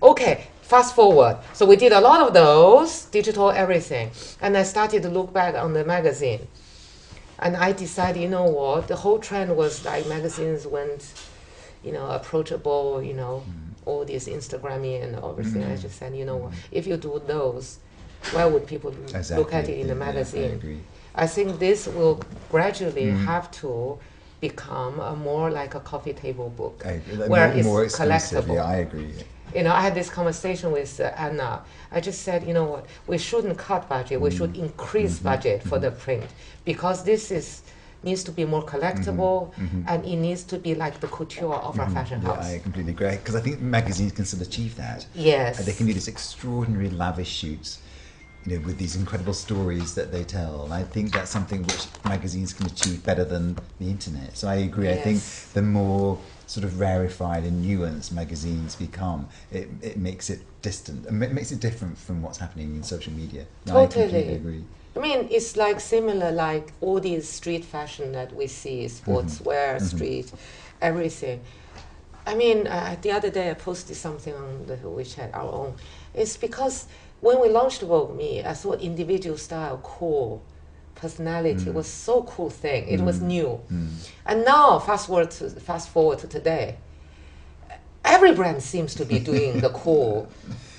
Okay, fast forward. So we did a lot of those, digital everything. And I started to look back on the magazine. And I decided, you know what, the whole trend was like magazines went, approachable, all this Instagrammy and everything. I just said, you know what, if you do those, why would people look at it in the magazine? I agree. I think this will gradually have to become more like a coffee table book, where it's more exclusive. collectible. Yeah, I agree. I had this conversation with Anna. I just said, you know what, we shouldn't cut budget. We should increase budget for the print, because this needs to be more collectible, and it needs to be like the couture of our fashion house. I completely agree, because I think magazines can still achieve that. Yes. They can do these extraordinary lavish shoots, with these incredible stories that they tell. And I think that's something which magazines can achieve better than the internet. So I agree. Yes. I think the more sort of rarefied and nuanced magazines become, it makes it distant, and it makes it different from what's happening in social media. Totally. I completely agree. I mean, it's like similar, like all these street fashion that we see, sportswear, street, everything. I mean, the other day I posted something on the WeChat, our own. It's because when we launched Vogue Me, I thought individual style, cool, personality was so cool thing. It was new. And now, fast forward to today, every brand seems to be doing the cool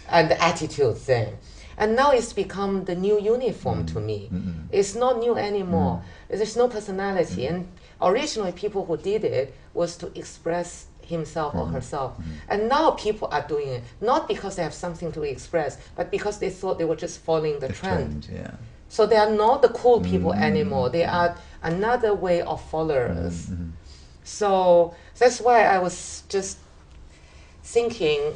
and the attitude thing. And now it's become the new uniform to me. It's not new anymore. There's no personality. And originally, people who did it was to express himself or herself. And now people are doing it, not because they have something to express, but because they thought they were just following the trend. Yeah. So they are not the cool people anymore. They are another way of followers. So that's why I was just thinking,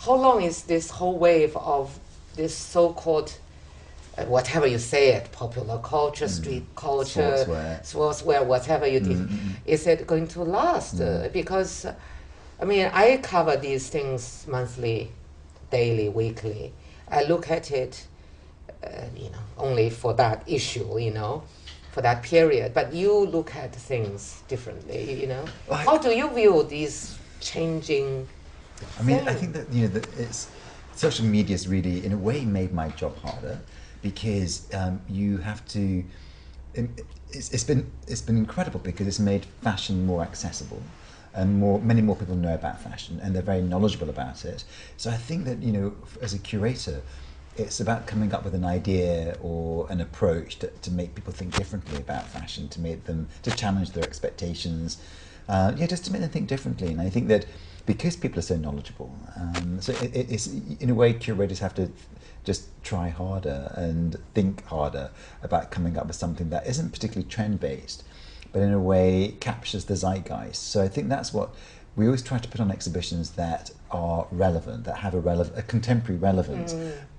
how long is this whole wave of this so-called, whatever you say it, popular culture, street culture, sportswear, whatever you did, is it going to last? Because, I mean, I cover these things monthly, daily, weekly. I look at it, only for that issue, for that period. But you look at things differently, How do you view these changing things? I think that, that it's social media has really, in a way, made my job harder, because you have to. It's been incredible, because it's made fashion more accessible, and many more people know about fashion, and they're very knowledgeable about it. So I think that as a curator, it's about coming up with an idea or an approach to make people think differently about fashion, to challenge their expectations, just to make them think differently. And I think that because people are so knowledgeable, so it's in a way, curators have to just try harder and think harder about coming up with something that isn't particularly trend-based, but in a way captures the zeitgeist. So I think that's what we always try to put on exhibitions that are relevant, that have a contemporary relevance,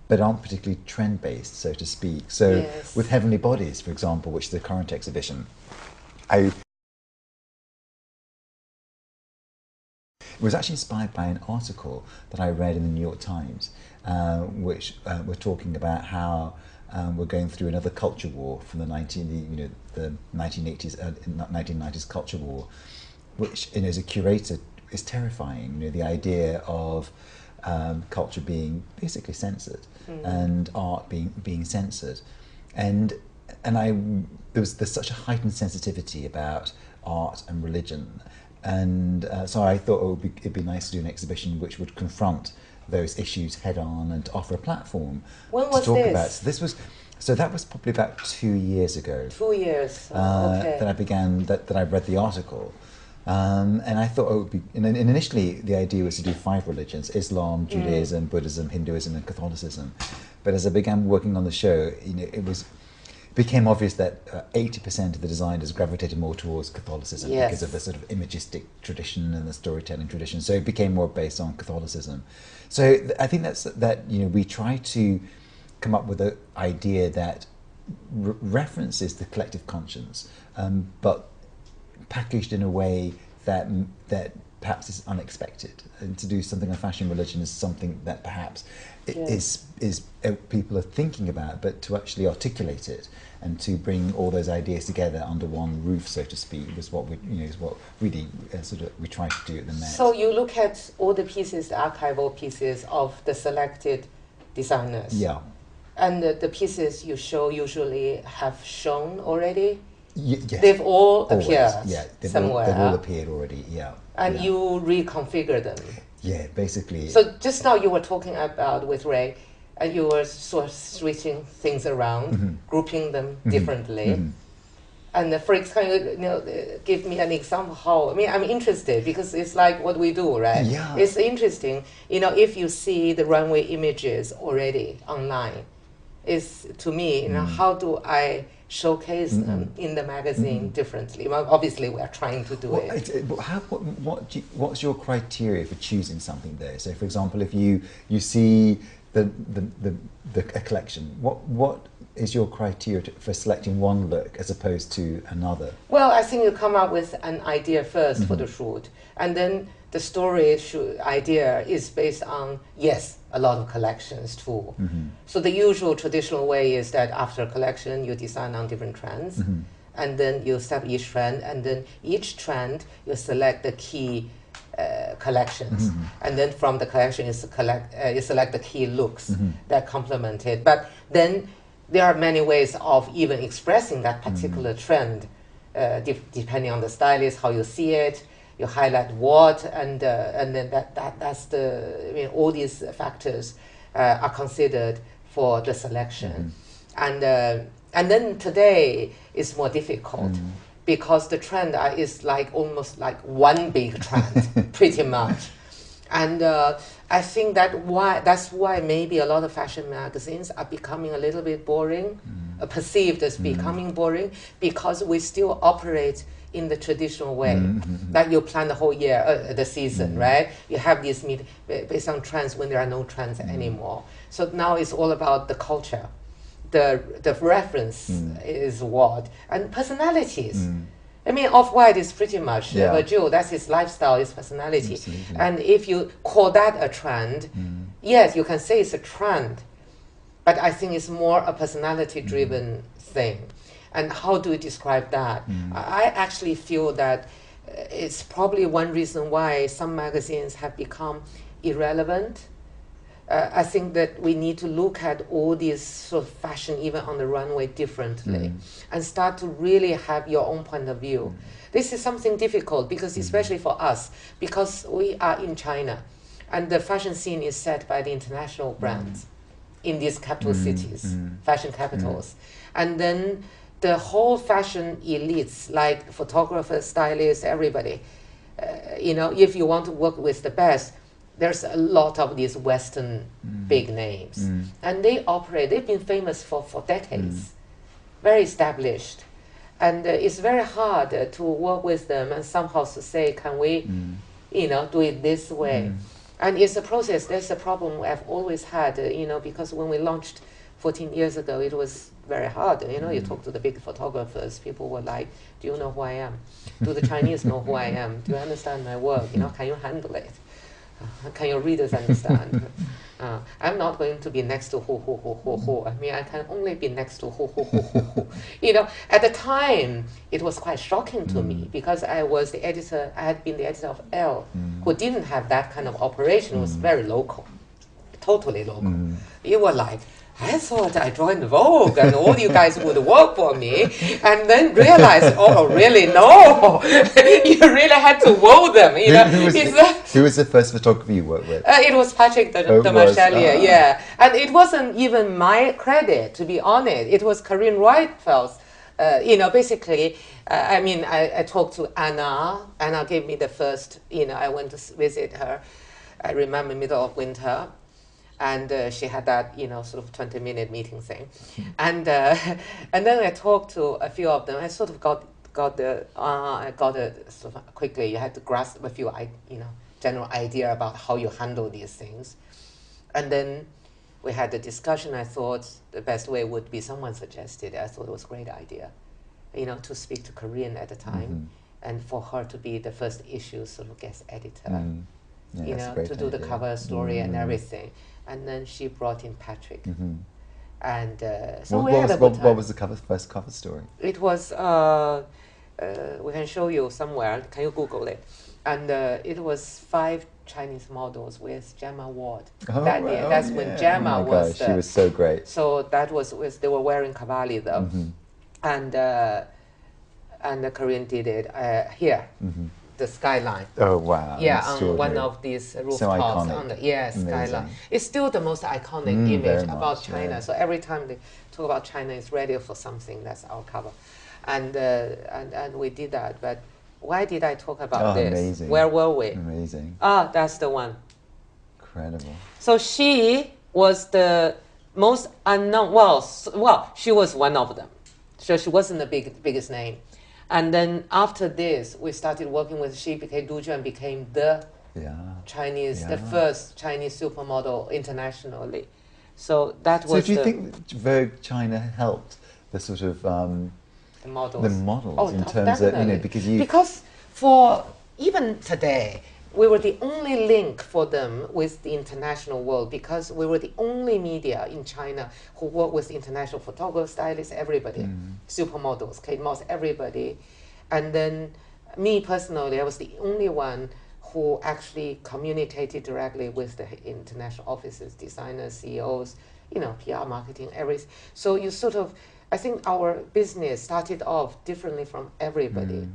but aren't particularly trend-based, so to speak. So with Heavenly Bodies, for example, which is the current exhibition, it was actually inspired by an article that I read in the New York Times, which were talking about how we're going through another culture war from the 1980s, 1990s culture war, which, as a curator, is terrifying. The idea of culture being basically censored, and art being censored, and there's such a heightened sensitivity about art and religion. And so I thought it'd be nice to do an exhibition which would confront those issues head on and to offer a platform to talk about. So that was probably about 2 years ago. 2 years. Okay. That I read the article, and I thought it would be. And initially, the idea was to do 5 religions: Islam, Judaism, Buddhism, Hinduism, and Catholicism. But as I began working on the show, it became obvious that 80% of the designers gravitated more towards Catholicism because of the sort of imagistic tradition and the storytelling tradition. So it became more based on Catholicism. So I think that we try to come up with an idea that references the collective conscience, but packaged in a way that perhaps is unexpected, and to do something on fashion religion is something that perhaps people are thinking about, but to actually articulate it and to bring all those ideas together under one roof, so to speak, was what we really we try to do at the Met. So you look at all the pieces, the archival pieces of the selected designers. Yeah. And the pieces you show usually have shown already. Yes. They've all Always. appeared Somewhere. They've all appeared already. Yeah. And you reconfigure them. Yeah, basically. So just now you were talking about with Ray, and you were sort of switching things around, grouping them differently. And for example, give me an example how. I mean, I'm interested because it's like what we do, right? Yeah. It's interesting. If you see the runway images already online, is to me, how do I showcase them in the magazine differently? Well, obviously, we are trying to do it. What's your criteria for choosing something there? So, for example, if you see a collection, what is your criteria for selecting one look as opposed to another? Well, I think you come up with an idea first for the shoot, and then the story idea is based on, a lot of collections too. So the usual traditional way is that after a collection, you design on different trends, and then you set each trend, and then each trend you select the key collections, and then from the collection you select the key looks that complement it. But then there are many ways of even expressing that particular trend, depending on the stylist, how you see it. You highlight what, and then that's all these factors are considered for the selection, and then today is more difficult because the trend is almost like one big trend, pretty much, and I think that's why maybe a lot of fashion magazines are becoming a little bit boring, perceived as becoming boring, because we still operate in the traditional way, that you plan the whole year, the season, right? You have these meetings based on trends when there are no trends anymore. So now it's all about the culture. The reference is what? And personalities. I mean, Off-White is pretty much Virgil. That's his lifestyle, his personality. Absolutely. And if you call that a trend, yes, you can say it's a trend, but I think it's more a personality-driven thing. And how do we describe that? I actually feel that it's probably one reason why some magazines have become irrelevant. I think that we need to look at all these sort of fashion, even on the runway, differently, and start to really have your own point of view. This is something difficult because, especially for us, because we are in China, and the fashion scene is set by the international brands in these capital cities, fashion capitals, and then the whole fashion elites, like photographers, stylists, everybody, if you want to work with the best, there's a lot of these Western big names. And they've been famous for decades, very established. And it's very hard to work with them and somehow to say, can we, do it this way? And it's a process. There's a problem I've always had, because when we launched 14 years ago, it was very hard. You talk to the big photographers, people were like, do you know who I am? Do the Chinese know who I am? Do you understand my work? Can you handle it? Can your readers understand? I'm not going to be next to who. I mean, I can only be next to who. At the time, it was quite shocking to me because I was the editor, I had been the editor of Elle, who didn't have that kind of operation. It was very local, totally local. You were like, I thought I joined Vogue and all you guys would work for me, and then realized, oh, really? No, you really had to woo them. Who was the first photographer you worked with? It was Patrick de Marchelier, yeah. And it wasn't even my credit, to be honest. It was Corinne Reitfeld's. Basically, I talked to Anna. Anna gave me the first, I went to visit her. I remember middle of winter. And she had that, sort of 20-minute meeting thing, and then I talked to a few of them. I sort of got it sort of quickly. You had to grasp a few, general idea about how you handle these things, and then we had the discussion. I thought the best way would be someone suggested. I thought it was a great idea, to speak to Korean at the time, and for her to be the first issue sort of guest editor, Yeah, you that's a know, great to do the idea. cover story and everything. And then she brought in Patrick. And so What, we what had was a good time. what was the first cover story? It was, we can show you somewhere. Can you Google it? And it was 5 Chinese models with Gemma Ward. That year, that's when Gemma oh my was. gosh, she was so great. So that was with, they were wearing Cavalli though, and Corinne did it here, the skyline. Oh wow! Yeah, on one extraordinary. of these rooftops. So iconic. On the skyline. Amazing. It's still the most iconic very image about much, China. yeah. So every time they talk about China, it's ready for something. That's our cover, and we did that. But why did I talk about Oh, this? amazing. Where were we? Amazing. Ah, that's the one. Incredible. So she was the most unknown. Well, she was one of them. So she wasn't the biggest name. And then after this, we started working with. She became Du Juan became the Yeah. Chinese, the Yeah. first Chinese supermodel internationally. So that So was do you the, think Vogue China helped the sort of the models. the models Oh, in terms of, definitely. because for even today, we were the only link for them with the international world, because we were the only media in China who worked with international photographers, stylists, everybody, supermodels, Kate Moss, everybody. And then me personally, I was the only one who actually communicated directly with the international offices, designers, CEOs, you know, PR, marketing, everything. So you sort of, I think our business started off differently from everybody.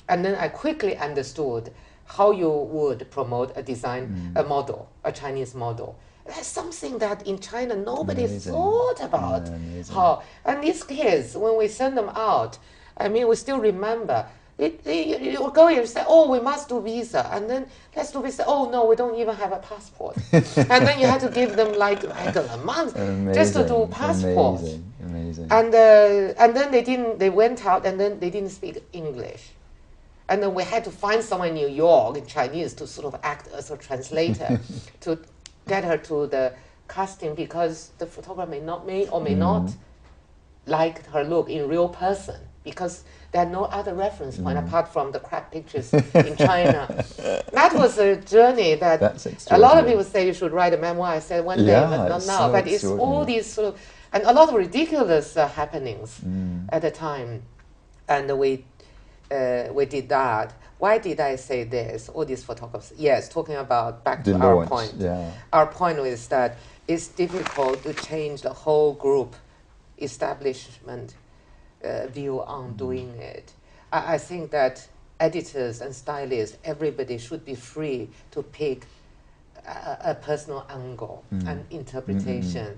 And then I quickly understood how you would promote a design, a model, a Chinese model. That's something that in China nobody Amazing. thought about. Yeah, amazing. How, and these kids, when we send them out, I mean, we still remember. You will go here and say, oh, we must do visa. And then let's do visa. Oh, no, we don't even have a passport. And then you have to give them like regular months just to do passport. Amazing. And then they went out and then they didn't speak English. And then we had to find someone in New York in Chinese to sort of act as a translator to get her to the casting, because the photographer may not like her look in real person, because there are no other reference point apart from the crap pictures in China. That was a journey that That's a lot of extraordinary. people say you should write a memoir. I said one day, Yeah, but not it's now. so But it's all extraordinary. these sort of, and a lot of ridiculous happenings at the time. And we did that. Why did I say this? All these photographers. Yes, talking about back to The our launch, point. yeah. Our point is that it's difficult to change the whole group establishment view on doing it. I think that editors and stylists, everybody should be free to pick a personal angle and interpretation.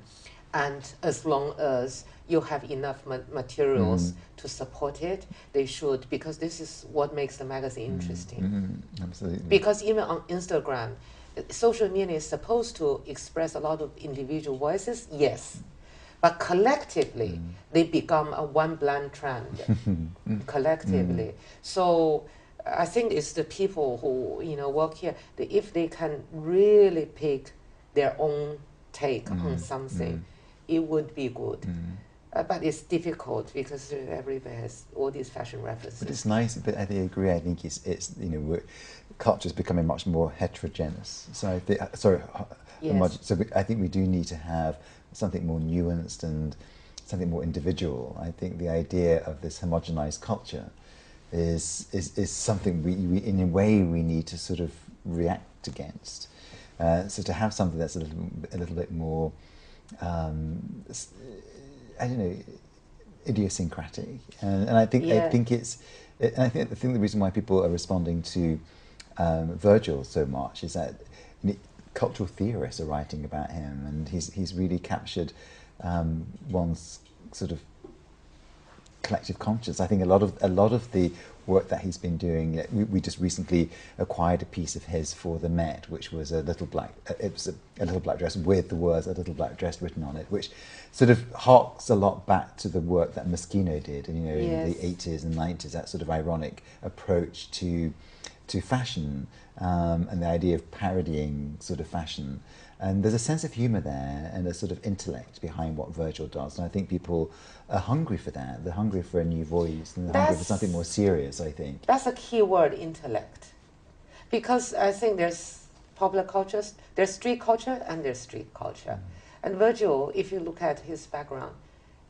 And as long as you have enough materials to support it, they should, because this is what makes the magazine interesting. Absolutely. Because even on Instagram, social media is supposed to express a lot of individual voices, yes. But collectively, they become a one bland trend, collectively. So I think it's the people who work here, if they can really pick their own take on something, it would be good. But it's difficult because everybody has all these fashion references. But it's nice. But I agree. I think it's culture's becoming much more heterogeneous. So I think Yes. so I think we do need to have something more nuanced and something more individual. I think the idea of this homogenized culture is something we in a way we need to sort of react against. So to have something that's a little bit more, I don't know, idiosyncratic, and I think Yeah. I think the reason why people are responding to Virgil so much is that cultural theorists are writing about him, and he's really captured one's sort of collective conscience. I think a lot of the work that he's been doing. We just recently acquired a piece of his for the Met, which was a little black dress with the words "a little black dress" written on it, which sort of harks a lot back to the work that Moschino did, in the 80s and 90s. That sort of ironic approach to fashion and the idea of parodying sort of fashion. And there's a sense of humour there and a sort of intellect behind what Virgil does. And I think people are hungry for that. They're hungry for a new voice and they're hungry for something more serious, I think. That's a key word, intellect. Because I think there's popular cultures, there's street culture and there's street culture. And Virgil, if you look at his background,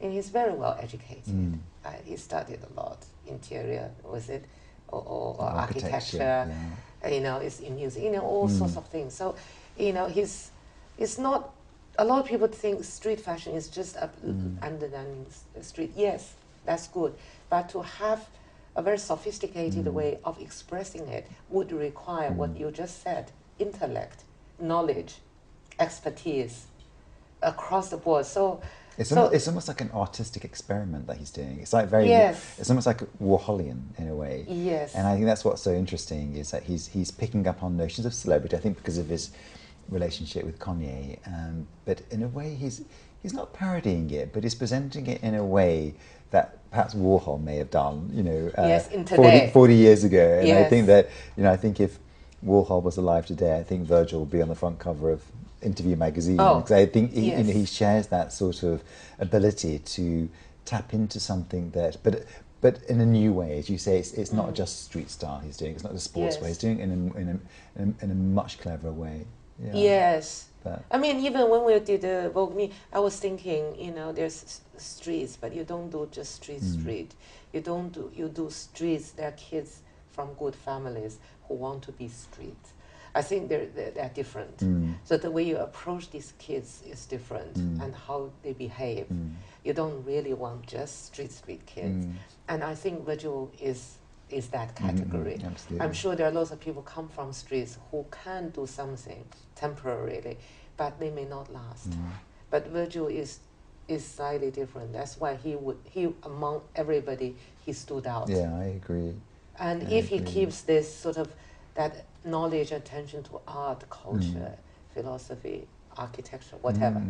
and he's very well educated. He studied a lot, interior, was it, or architecture. You know, it's in music, you know, all sorts of things. So, you know, it's not. A lot of people think street fashion is just underlining the street. Yes, that's good, but to have a very sophisticated way of expressing it would require what you just said: intellect, knowledge, expertise across the board. So. It's almost like an artistic experiment that he's doing. It's like it's almost like Warholian in a way. Yes. And I think that's what's so interesting is that he's picking up on notions of celebrity. I think because of his relationship with Kanye, but in a way he's not parodying it, but he's presenting it in a way that perhaps Warhol may have done. You know, 40 years ago. And I think that I think if Warhol was alive today, I think Virgil would be on the front cover of Interview magazine, because I think he shares that sort of ability to tap into something that, but in a new way, as you say, it's not just street style he's doing. It's not just sportswear. He's doing it in a much cleverer way. Yeah. Yes, I mean, even when we did Vogue Me, I was thinking, you know, there's streets, but you don't do just street. You do streets. There are kids from good families who want to be street. I think they're different. So the way you approach these kids is different, and how they behave. You don't really want just street kids. And I think Virgil is that category. I'm sure there are lots of people come from streets who can do something temporarily, but they may not last. But Virgil is slightly different. That's why he among everybody, he stood out. Yeah, I agree. And if he keeps this sort of that knowledge, attention to art, culture, philosophy, architecture, whatever,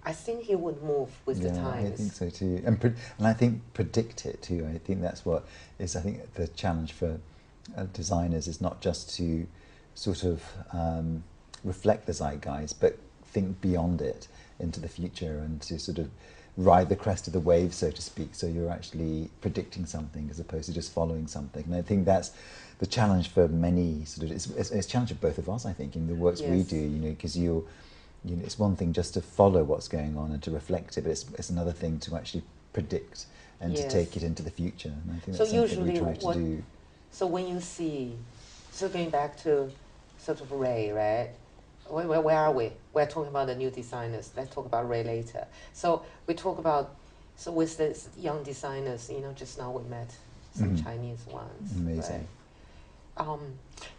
I think he would move with the times. I think so too, and I think predict it too. I think that's what is. I think the challenge for designers is not just to sort of reflect the zeitgeist, but think beyond it into the future and to sort of ride the crest of the wave, so to speak. So you're actually predicting something as opposed to just following something. And I think that's the challenge for many. Sort of, it's a challenge for both of us, I think, in the works we do. You know, because it's one thing just to follow what's going on and to reflect it, but it's another thing to actually predict and to take it into the future. And I think that's something we try to do. So when you see, so going back to sort of Ray, right? Where are we? We're talking about the new designers. Let's talk about Ray later. So we talk about, so with the young designers, you know, just now we met some Chinese ones. Amazing. Right?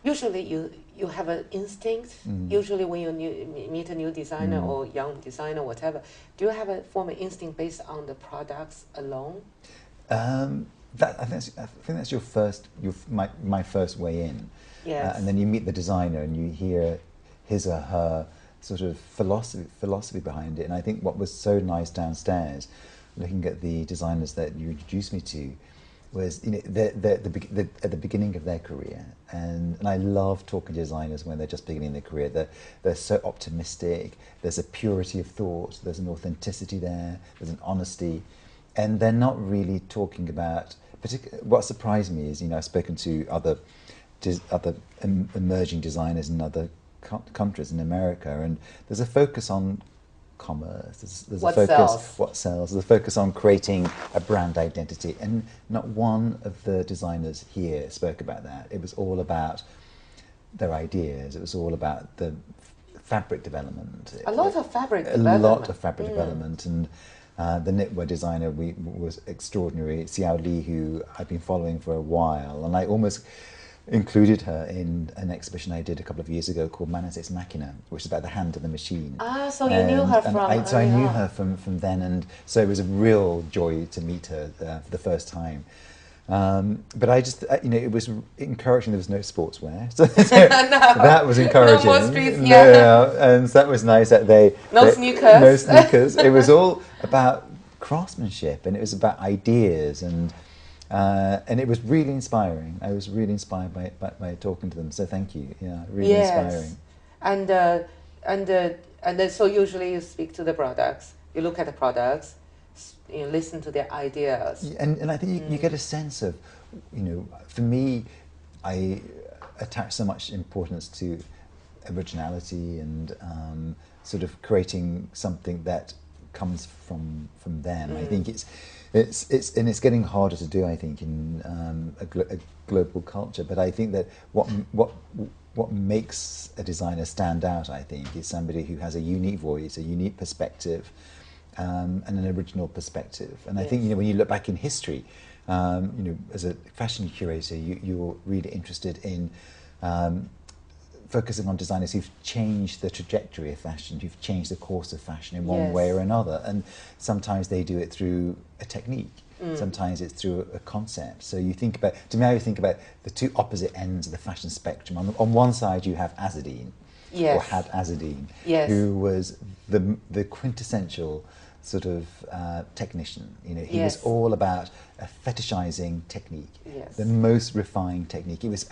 Usually you have an instinct. Usually when you meet a new designer or young designer, whatever, do you have a form of instinct based on the products alone? I think that's my first way in. Yes. And then you meet the designer and you hear his or her sort of philosophy behind it. And I think what was so nice downstairs, looking at the designers that you introduced me to, was, you know, they're at the beginning of their career, and I love talking to designers when they're just beginning their career. They're so optimistic. There's a purity of thought. There's an authenticity there. There's an honesty, and they're not really talking about. What surprised me is, you know, I've spoken to other emerging designers in other countries in America, and there's a focus on commerce, there's a focus what sells, there's a focus on creating a brand identity, and not one of the designers here spoke about that. It was all about their ideas, it was all about the fabric development. A lot of fabric development, and the knitwear designer was extraordinary, Xiao Li, who I've been following for a while, and I almost included her in an exhibition I did a couple of years ago called Manos Ex Machina, which is about the hand of the machine. So you knew her from... I knew her from then, and so it was a real joy to meet her for the first time. But I just, you know, it was encouraging. There was no sportswear, so that was encouraging. No more streets, and so that was nice that sneakers. No sneakers. It was all about craftsmanship, and it was about ideas, and it was really inspiring. I was really inspired by talking to them. So thank you. Yeah, really inspiring. And And then so usually you speak to the products, you look at the products, you listen to their ideas. And I think you get a sense of, for me, I attach so much importance to originality and sort of creating something that comes from them. I think it's getting harder to do, I think, in a global culture. But I think that what makes a designer stand out, I think, is somebody who has a unique voice, a unique perspective, and an original perspective. And I think, when you look back in history, as a fashion curator, you're really interested in focusing on designers who've changed the trajectory of fashion, who've changed the course of fashion in one way or another. And sometimes they do it through a technique. Sometimes it's through a concept. So you think about, to me, I think about the two opposite ends of the fashion spectrum. On one side, you have Azzedine, or had Azzedine, who was the quintessential sort of technician. He was all about fetishizing technique, the most refined technique. He was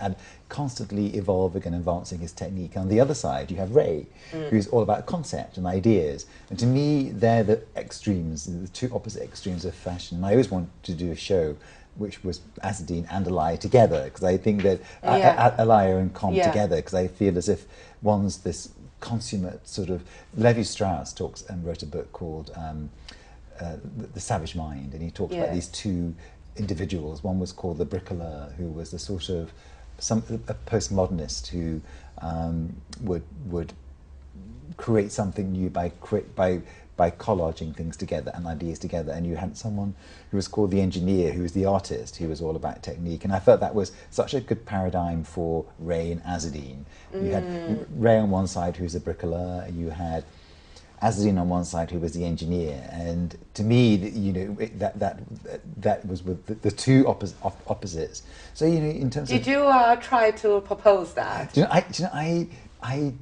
constantly evolving and advancing his technique. On the other side, you have Ray, who's all about concept and ideas. And to me, they're the extremes, the two opposite extremes of fashion. And I always wanted to do a show which was Azzedine and Alaïa together, because I think that Alaïa and Com together, because I feel as if one's this consummate sort of. Levi Strauss talks and wrote a book called The Savage Mind, and he talks about these two individuals. One was called the bricoleur, who was the sort of a postmodernist who would create something new by collaging things together and ideas together. And you had someone who was called the engineer, who was the artist, who was all about technique. And I felt that was such a good paradigm for Ray and Azzedine. You had Ray on one side, who was a bricoleur, and you had Azzedine on one side, who was the engineer. And to me, that was with the two opposites. So in terms did you try to propose that? I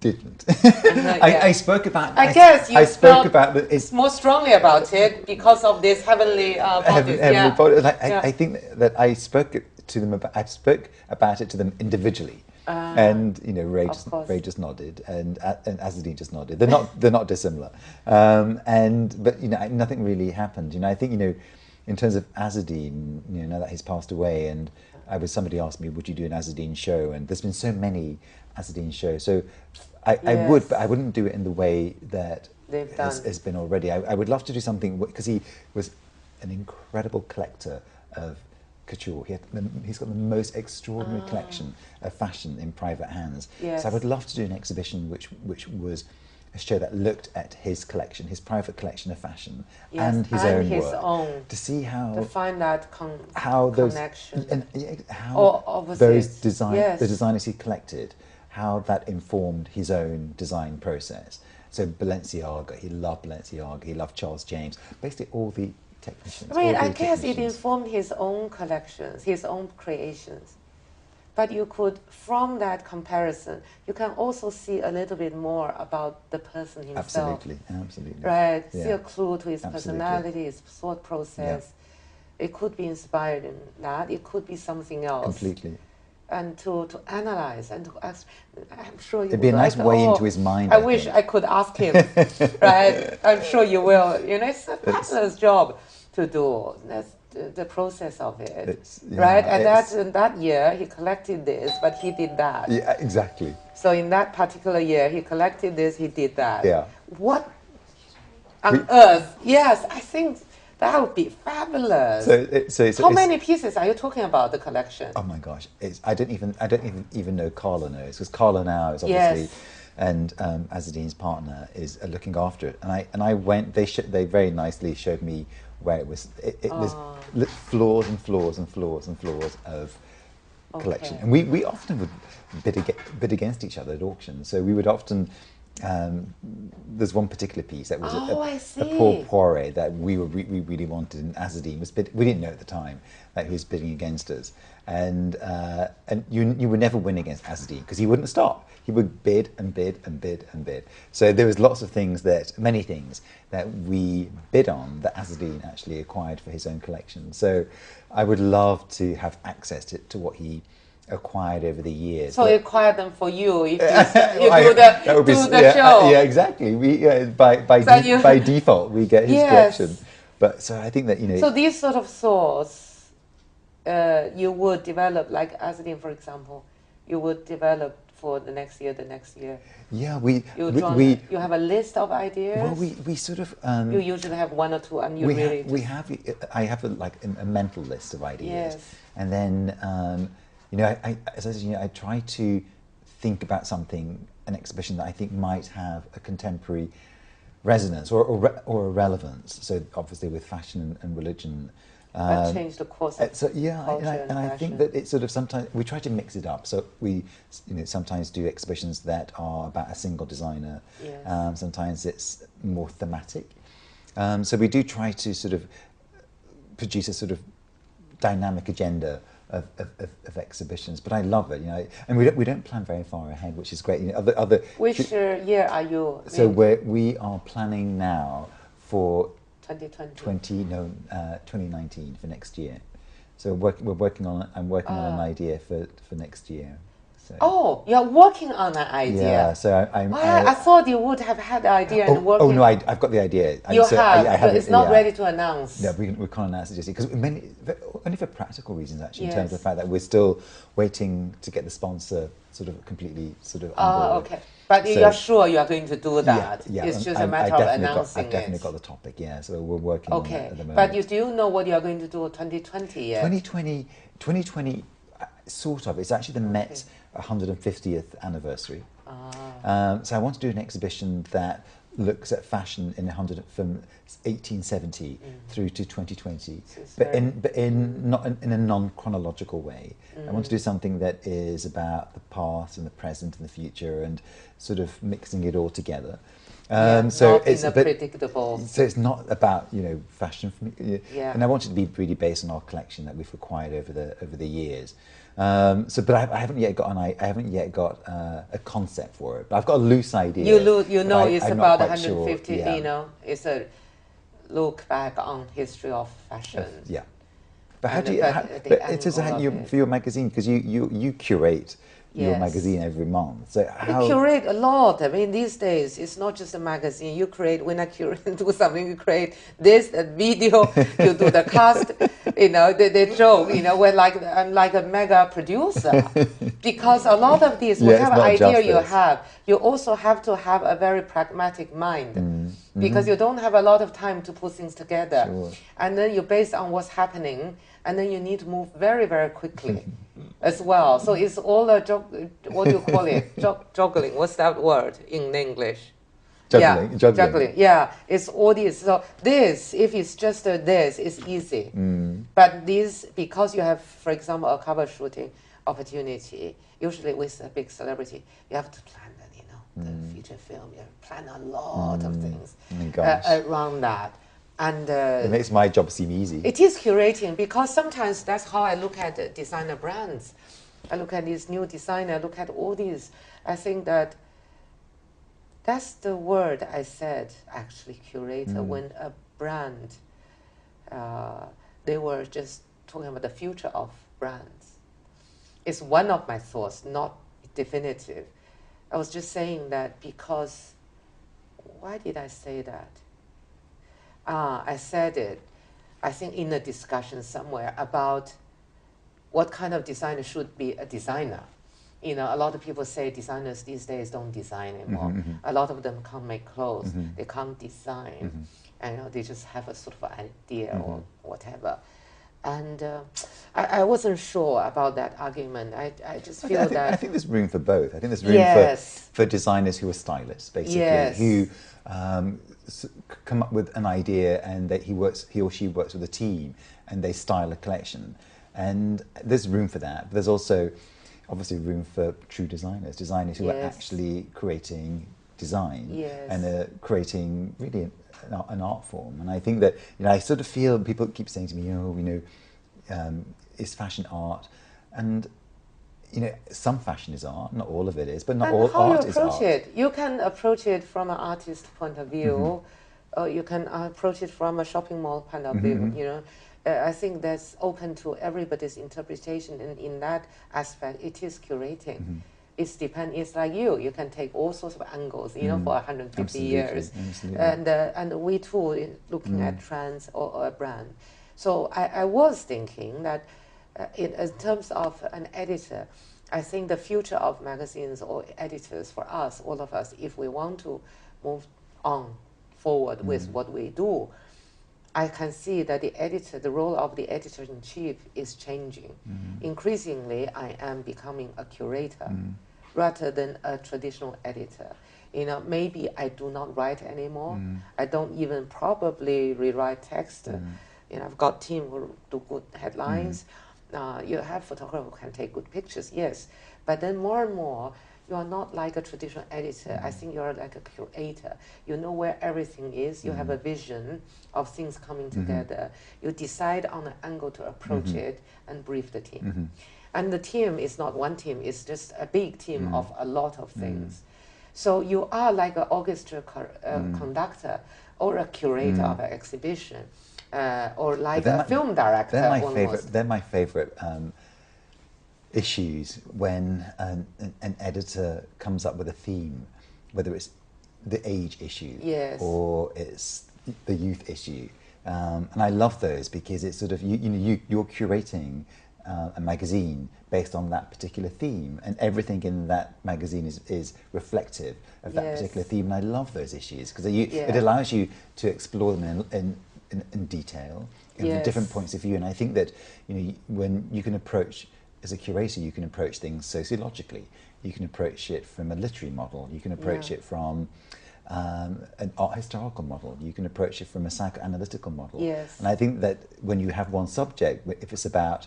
didn't. I spoke about. I guess you spoke about it's more strongly about it because of this heavenly bodies. Heavenly bodies. I think that I spoke to them about. I spoke about it to them individually. And Ray just nodded, and Azzedine just nodded. They're not dissimilar, but nothing really happened. I think in terms of Azzedine, now that he's passed away, and somebody asked me, would you do an Azzedine show? And there's been so many Azzedine shows, so I would, but I wouldn't do it in the way that has been already. I would love to do something, because he was an incredible collector of couture. He's got the most extraordinary collection of fashion in private hands. So I would love to do an exhibition which was a show that looked at his collection, his private collection of fashion, and his own work, to see how to find that connection, and how the designers he collected, how that informed his own design process. So Balenciaga, he loved Balenciaga, he loved Charles James, basically all the technicians. I guess it informed his own collections, his own creations. But you could, from that comparison, you can also see a little bit more about the person himself. Absolutely. Right, see a clue to his personality, his thought process. It could be inspired in that. It could be something else. Completely. And to analyze and to ask, I'm sure you It'd be a nice way into his mind. I wish I could ask him, right? I'm sure you will. It's a fabulous job to do. That's the process of it, right? And that year he collected this, but he did that. Yeah, exactly. So in that particular year, he collected this, he did that. Yeah. What on earth? Yes, I think that would be fabulous. How many pieces are you talking about, the collection? Oh my gosh, I don't even know Carla knows, because Carla now is obviously, and Azzedine's partner is looking after it. And I went. They very nicely showed me where it was. It was floors and floors and floors and floors of collection. And we often would bid against each other at auctions. So we would often. There's one particular piece that was a Paul Poiret that we really wanted, and Azzedine was we didn't know at the time that he was bidding against us, and you would never win against Azzedine because he wouldn't stop. He would bid and bid and bid and bid. So there was many things that we bid on that Azzedine actually acquired for his own collection. So I would love to have access to what he acquired over the years. So But- you acquire them for you if you, that would be do s- the yeah, show. Yeah, exactly. We So you- by default we get his Yes. collection. But so I think that So these sort of thoughts, you would develop, like Azzedine, for example, you would develop for the next year. yeah we You have a list of ideas. well we sort of You usually have one or two, and you we really have, we have I have a mental list of ideas, Yes. and then I as I said, I try to think about something, an exhibition that I think might have a contemporary resonance or a relevance. So obviously with fashion and religion. that change the course of So yeah, culture and I fashion. think that it's sort of sometimes we try to mix it up. So we, sometimes do exhibitions that are about a single designer. Yes. Sometimes it's more thematic. So we do try to sort of produce a sort of dynamic agenda of exhibitions. But I love it, and we don't plan very far ahead, which is great. Other Which year are you? so we are planning now for 2020. 2019 for next year. So we're working on. I'm working on an idea for next year. So, Oh, you're working on an idea. yeah. So I thought you would have had the idea and working. oh no, I've got the idea. You So have, I but it, it's not yeah. ready to announce. Yeah, we can't announce it just yet because only for practical reasons actually. In terms of Yes. the fact that we're still waiting to get the sponsor sort of completely sort of on board. Okay. But So- you're sure you are going to do that? Yeah, It's and just a I matter of definitely announcing I've definitely it. got the topic. Yeah, so we're working on Okay. it at the moment. But you do know what you are going to do in 2020 yet? 2020, sort of. It's actually the Met 150th anniversary. So I want to do an exhibition that looks at fashion from 1870 through to 2020, but not in a non-chronological way. I want to do something that is about the past and the present and the future, and sort of mixing it all together. So not it's in a predictable. So it's not about fashion, Yeah. and I want it to be really based on our collection that we've acquired over the years. But I haven't yet got a concept for it. But I've got a loose idea. It's I'm about not quite sure. 150. Yeah. It's a look back on history of fashion. Yeah. But how And do you? but How, at the but end it is all how of you it. for your magazine, because you curate your Yes. magazine every month. So We how? curate a lot. I mean, these days it's not just a magazine. You create when I curate do something. You create this video. You do the cast. The joke. When I'm like a mega producer, because a lot of these, Yeah, it's whatever not idea just you this. have, you also have to have a very pragmatic mind, Mm-hmm. because you don't have a lot of time to put things together, Sure. and then you base on what's happening, and then you need to move very, very quickly. As well, so it's all a what do you call it? Juggling. What's that word in English? Juggling, Yeah, juggling. Yeah, it's all this. So this, if it's just this, it's easy. Mm. But this, because you have, for example, a cover shooting opportunity, usually with a big celebrity, you have to plan that. The feature film, you have to plan a lot of things Oh my gosh. around that, and. It makes my job seem easy. It is curating, because sometimes that's how I look at the designer brands. I look at this new designer, I look at all these. I think that's the word I said, actually, curator, when a brand, they were just talking about the future of brands. It's one of my thoughts, not definitive. I was just saying that because, why did I say that? I said it, I think, in a discussion somewhere about what kind of designer should be a designer. A lot of people say designers these days don't design anymore. A lot of them can't make clothes. They can't design. And they just have a sort of idea or whatever. And I wasn't sure about that argument. I just feel I think there's room for both. I think there's room Yes. for designers who are stylists, basically, Yes. who come up with an idea, and that he or she works with a team, and they style a collection. And there's room for that. But there's also obviously room for true designers who are Yes. actually creating design Yes. and creating really an art form. And I think that I sort of feel people keep saying to me, is fashion art? And some fashion is art, not all of it is, but not all how art you is approach art. it. You can approach it from an artist point of view, or you can approach it from a shopping mall point of view. I think that's open to everybody's interpretation, and in that aspect, it is curating. It's depend. It's like you can take all sorts of angles, you know, for 150 Absolutely, years, absolutely. and we too looking at trends or a brand. So I was thinking that in terms of an editor, I think the future of magazines or editors for us, all of us, if we want to move on forward with what we do, I can see that the role of the editor-in-chief is changing. Increasingly, I am becoming a curator rather than a traditional editor. You know, maybe I do not write anymore. I don't even probably rewrite text. You know, I've got team who do good headlines. You have photographers who can take good pictures, yes. But then more and more, you are not like a traditional editor. I think you are like a curator. You know where everything is. You have a vision of things coming together. You decide on an angle to approach it and brief the team. And the team is not one team. It's just a big team of a lot of things. So you are like an orchestra conductor or a curator of an exhibition. Or like a film director. They're my favorite issues when an editor comes up with a theme, whether it's the age issue or it's the youth issue, and I love those because it's sort of you're curating a magazine based on that particular theme, and everything in that magazine is reflective of that particular theme. And I love those issues because it allows you to explore them in detail, from different points of view. And I think that when you can approach, as a curator, you can approach things sociologically. You can approach it from a literary model. You can approach it from an art historical model. You can approach it from a psychoanalytical model. And I think that when you have one subject, if it's about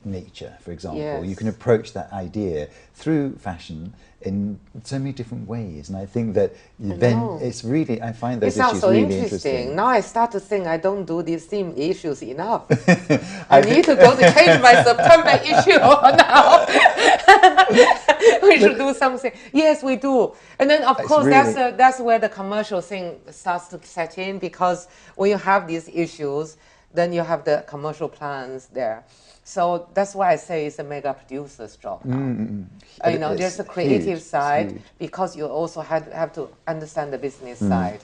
nature, for example, you can approach that idea through fashion in so many different ways. And I think that it's really, I find those issues so really interesting. Now I start to think I don't do these theme issues enough. I need to go to change my September issue now. We should do something. Yes, we do. And then of course that's where the commercial thing starts to set in, because when you have these issues, then you have the commercial plans there. So that's why I say it's a mega producer's job now. There's a creative side, because you also have to understand the business side.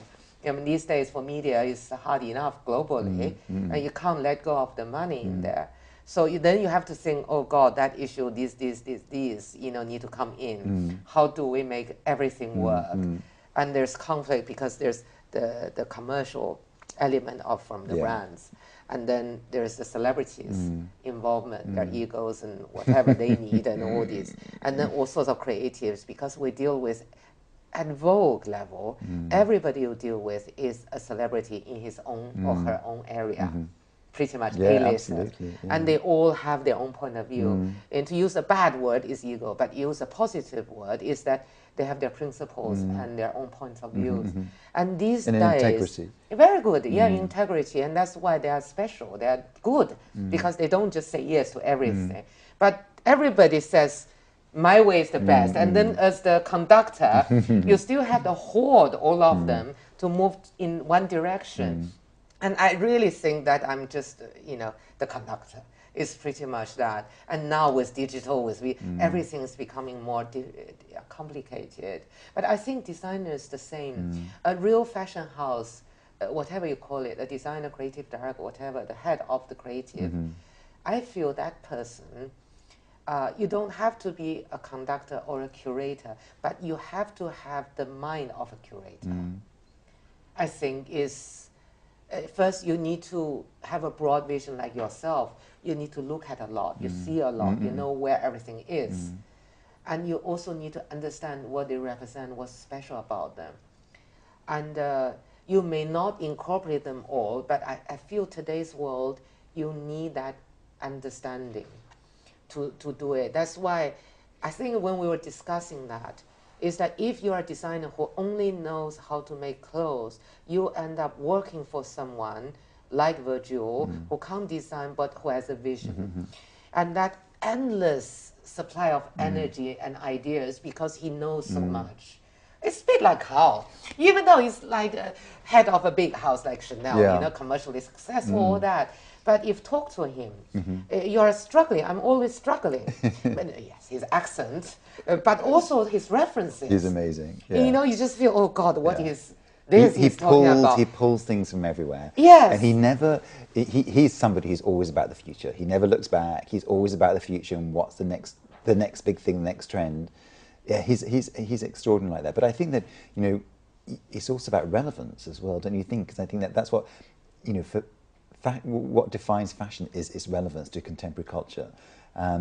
I mean, these days for media, it's hard enough globally, and you can't let go of the money in there. So then you have to think, oh God, that issue, these, need to come in. How do we make everything work? And there's conflict because there's the commercial element from the brands. And then there's the celebrities' involvement, their egos and whatever they need and all this. And then all sorts of creatives, because we deal with, at Vogue level, everybody you deal with is a celebrity in his own or her own area. Pretty much A-listers. And they all have their own point of view. And to use a bad word is ego, but use a positive word is that they have their principles and their own points of views. And these days, integrity. Very good, integrity, and that's why they are special. They are good because they don't just say yes to everything. But everybody says, my way is the best. And then as the conductor, you still have to hold all of them to move in one direction. And I really think that I'm just, the conductor. It's pretty much that. And now with digital, everything is becoming more complicated. But I think designer is the same. A real fashion house, whatever you call it, a designer, creative director, whatever, the head of the creative, I feel that person, you don't have to be a conductor or a curator, but you have to have the mind of a curator. I think first, you need to have a broad vision like yourself. You need to look at a lot. You see a lot. You know where everything is. And you also need to understand what they represent, what's special about them. And you may not incorporate them all, but I feel today's world, you need that understanding to do it. That's why I think when we were discussing that, is that if you're a designer who only knows how to make clothes, you end up working for someone like Virgil, who can't design but who has a vision. And that endless supply of energy and ideas, because he knows so much. It's a bit like Hal. Even though he's like a head of a big house like Chanel, commercially successful, all that. But if talk to him, you're struggling. I'm always struggling. But, yes, his accent, but also his references. He's amazing. Yeah. You know, you just feel, oh God, what Yeah. is this he's talking about? He pulls things from everywhere. Yes. And he never, he's somebody who's always about the future. He never looks back. He's always about the future and what's the next big thing, the next trend. Yeah, he's extraordinary like that. But I think that, you know, it's also about relevance as well, don't you think? Because I think that that's what, you know, what defines fashion is its relevance to contemporary culture.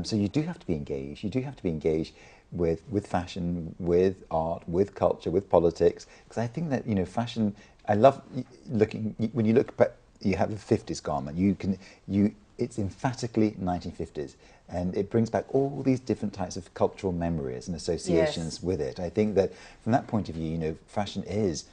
So you do have to be engaged. You do have to be engaged with fashion, with art, with culture, with politics. Because I think that, you know, fashion. I love looking when you look back. You have the 50s garment. It's emphatically 1950s, and it brings back all these different types of cultural memories and associations with it. I think that from that point of view, you know, fashion is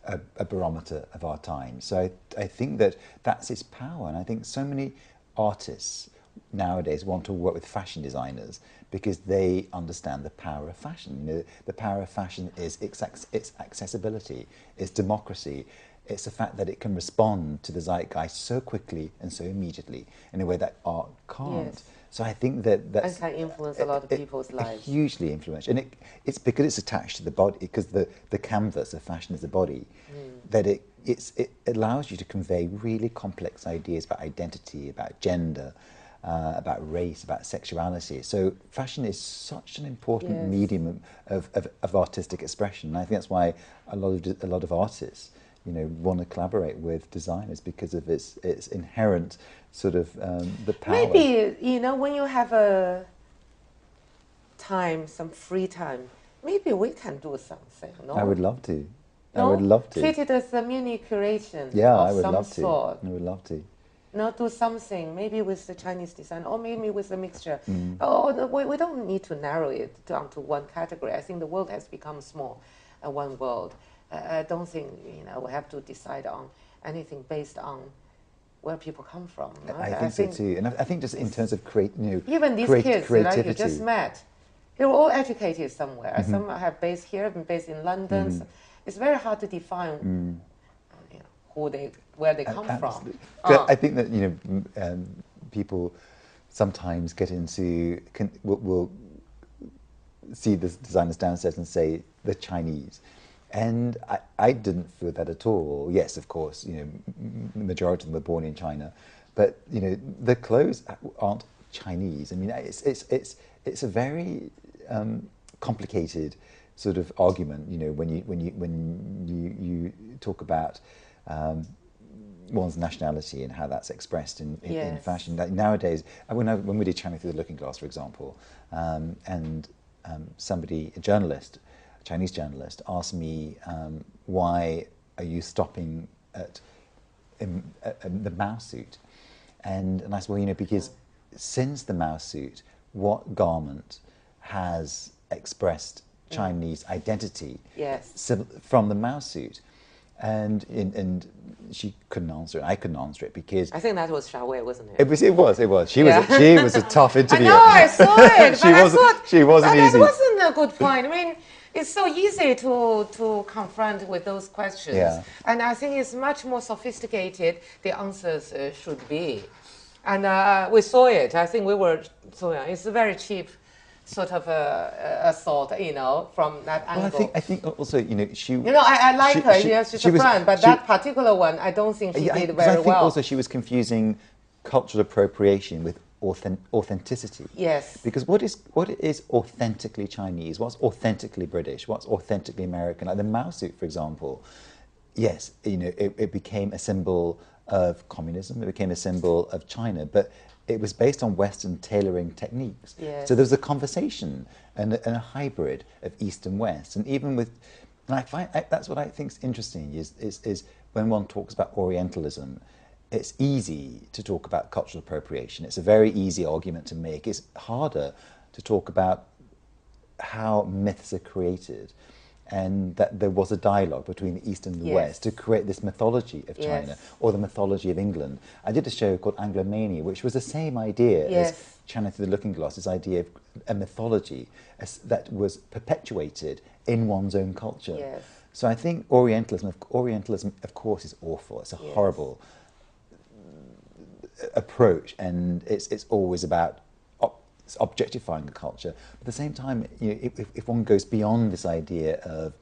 a barometer of our time. So I think that that's its power, and I think so many artists nowadays want to work with fashion designers because they understand the power of fashion. You know, the power of fashion is its accessibility, its democracy. It's the fact that it can respond to the zeitgeist so quickly and so immediately in a way that art can't. Yes. So I think that's... And can influence a lot of people's lives. Hugely influential. And it's because it's attached to the body, because the canvas of fashion is the body, that it allows you to convey really complex ideas about identity, about gender, about race, about sexuality. So fashion is such an important medium of artistic expression. And I think that's why a lot of artists, you know, want to collaborate with designers because of its inherent sort of the power. Maybe, you know, when you have a time, some free time, maybe we can do something. No? I would love to. No? I would love to. Treat it as a mini curation. Yeah, of I would some love to. sort. I would love to. No, do something, maybe with the Chinese design, or maybe with a mixture. Oh, no, we don't need to narrow it down to one category. I think the world has become small, one world. I don't think, you know, we have to decide on anything based on where people come from. No? I think so too, and I think just in terms of even these kids, you know, you just met, they were all educated somewhere. Some have based here, been based in London. So it's very hard to define you know, where they come from. I think that, you know, people sometimes get into will see the designers downstairs and say the Chinese. And I didn't feel that at all. Yes, of course, you know, the majority of them were born in China, but you know, the clothes aren't Chinese. I mean, it's a very complicated sort of argument. You know, when you talk about one's nationality and how that's expressed in fashion. Like nowadays, when we did China Through the Looking Glass, for example, and somebody, a journalist, Chinese journalist, asked me, why are you stopping at the Mao suit? And I said, well, you know, because since the Mao suit, what garment has expressed Chinese identity from the Mao suit? And she couldn't answer it. I couldn't answer it because I think that was Xiaowei, wasn't it? It was. She was a tough interviewer. I know, I saw it. She wasn't easy. That wasn't a good point. I mean, it's so easy to confront with those questions. Yeah. And I think it's much more sophisticated, the answers should be. And we saw it. I think it's a very cheap sort of a thought, you know, from that angle. Well, I think also, you know, she... You know, I like her, yes, she's a friend, but that particular one, I don't think she did very well. I think also she was confusing cultural appropriation with authenticity. Yes. Because what is authentically Chinese? What's authentically British? What's authentically American? Like the Mao suit, for example. Yes, you know, it became a symbol of communism. It became a symbol of China, but it was based on Western tailoring techniques. Yes. So there was a conversation and a hybrid of East and West. And even with, that's what I think is interesting is when one talks about Orientalism, it's easy to talk about cultural appropriation. It's a very easy argument to make. It's harder to talk about how myths are created and that there was a dialogue between the East and the West to create this mythology of China or the mythology of England. I did a show called Anglomania, which was the same idea as China Through the Looking Glass, this idea of a mythology that was perpetuated in one's own culture. Yes. So I think Orientalism, of course, is awful. It's a horrible approach, and it's always about objectifying the culture. But at the same time, you know, if one goes beyond this idea of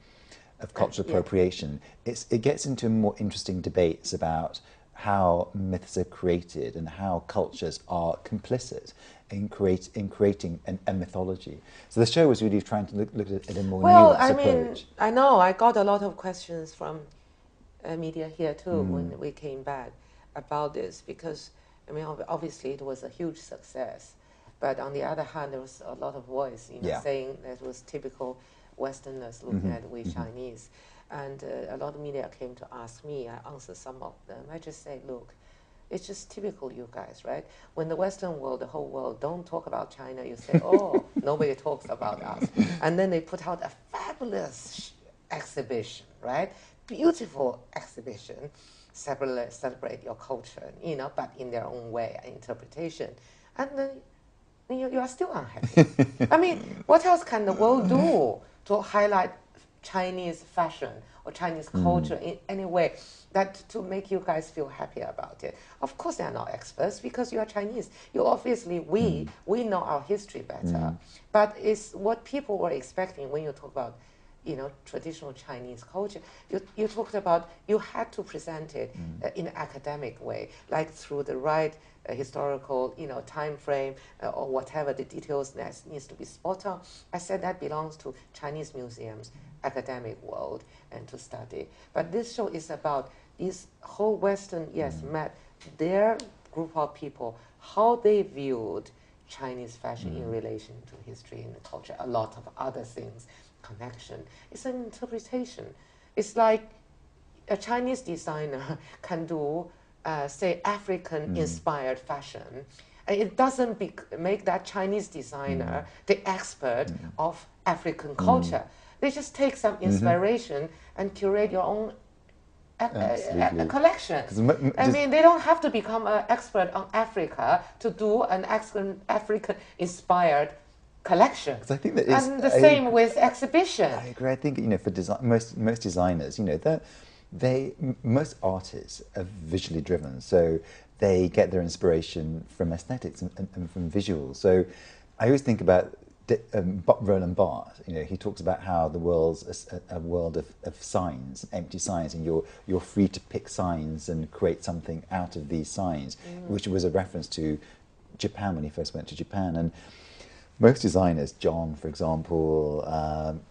cultural appropriation, it gets into more interesting debates about how myths are created and how cultures are complicit in creating a mythology. So the show was really trying to look at it in a more nuanced approach. I know I got a lot of questions from media here too when we came back about this, because I mean obviously it was a huge success, but on the other hand there was a lot of voice, you know, saying that it was typical Westerners looking at we Chinese, and a lot of media came to ask me. I answered some of them. I just say, look, it's just typical you guys, right? When the Western world, the whole world, don't talk about China, you say, oh, nobody talks about us. And then they put out a fabulous exhibition, right? Beautiful exhibition, celebrate your culture, you know, but in their own way, interpretation. And then you are still unhappy. I mean, what else can the world do to highlight Chinese fashion or Chinese culture in any way that to make you guys feel happy about it? Of course, they are not experts because you are Chinese. You obviously we know our history better, but it's what people were expecting when you talk about, you know, traditional Chinese culture. You talked about you had to present it in an academic way, like through the right historical, you know, time frame or whatever the details that needs to be spot on. I said that belongs to Chinese museums, academic world, and to study. But this show is about this whole Western, met their group of people, how they viewed Chinese fashion in relation to history and culture, a lot of other things, connection. It's an interpretation. It's like a Chinese designer can do, say, African-inspired fashion. And it doesn't make that Chinese designer the expert of African culture. They just take some inspiration and curate your own a collection. I mean, they don't have to become an expert on Africa to do an African-inspired collection. I think that and the same with exhibition. I agree. I think, you know, for most designers, you know, most artists are visually driven, so they get their inspiration from aesthetics and from visuals. So I always think about Roland Barthes. You know, he talks about how the world's a world of signs, empty signs, and you're free to pick signs and create something out of these signs, which was a reference to Japan when he first went to Japan. And most designers, John, for example,